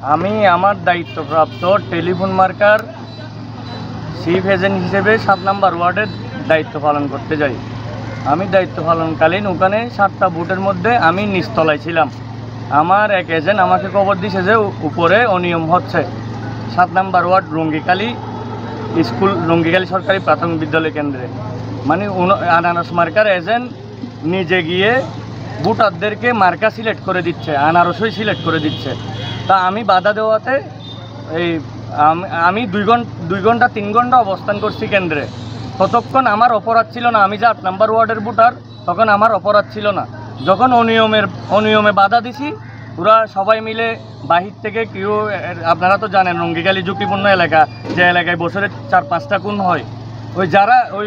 আমি আমার দায়িত্বপ্রাপ্ত টেলিফোন মার্কার চিফ এজেন্ট হিসেবে 7 নম্বর ওয়ার্ডের দায়িত্ব পালন করতে যাই। আমি দায়িত্ব পালনকালীন ওখানে 7টা বুথের মধ্যে আমি নিচতলায় ছিলাম। আমার এক এজেন্ট আমাকে খবর দিয়েছে যে উপরে অনিয়ম হচ্ছে। 7 নম্বর ওয়ার্ড রঙ্গিকালী স্কুল, রঙ্গিকালী সরকারি প্রাথমিক বিদ্যালয় কেন্দ্রে, মানে আনারস মার্কার এজেন্ট নিজে গিয়ে ভোটারদেরকে মার্কা সিলেক্ট করে দিচ্ছে, আনারসই সিলেক্ট করে দিচ্ছে। তা আমি বাধা দেওয়াতে আমি 2 ঘন্টা 3 ঘন্টা অবস্থান করছি কেন্দ্রে। ততক্ষণ আমার অপরাধ ছিল না, আমি যে 8 নম্বর ওয়ার্ডের ভোটার, তখন আমার অপরাধ ছিল না। যখন অনিয়মে বাধা দিছি, ওরা সবাই মিলে বাহির থেকে কেউ, আপনারা তো জানেন রঙ্গিকালী ঝুঁকিপূর্ণ এলাকা, যে এলাকায় বছরে 4-5টা খুন হয়, ওই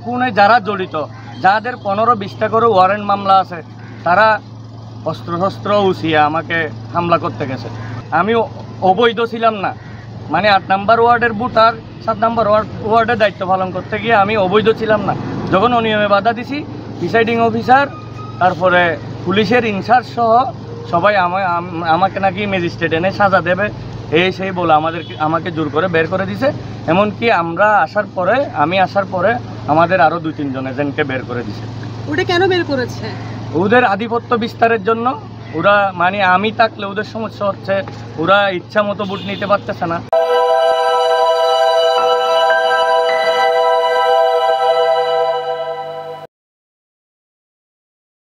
খুনে যারা জড়িত, যাদের 15-20টা করে ওয়ারেন্ট মামলা আছে, তারা অস্ত্র উছিয়ে আমাকে হামলা করতে গেছে। আমি অবৈধ ছিলাম না, মানে 8 নম্বর ওয়ার্ডের ভোটার 7 নম্বর ওয়ার্ডের দায়িত্ব পালন করতে গিয়ে আমি অবৈধ ছিলাম না। যখন অনিয়মে বাধা দিছি, প্রিসাইডিং অফিসার, তারপরে পুলিশের ইনচার্জ সহ সবাই আমাকে নাকি ম্যাজিস্ট্রেট এনে সাজা দেবে সেই বলে আমাকে জোর করে বের করে দিছে। এমনকি আমি আসার পরে আমাদের আরও 2-3 জন এজেন্টকে বের করে দিছে। ওটা কেন বের করেছে? ওদের আধিপত্য বিস্তারের জন্য। ওরা, মানে আমি থাকলে ওদের সমস্যা হচ্ছে, ওরা ইচ্ছা মতো ভোট নিতে পারতেছে না।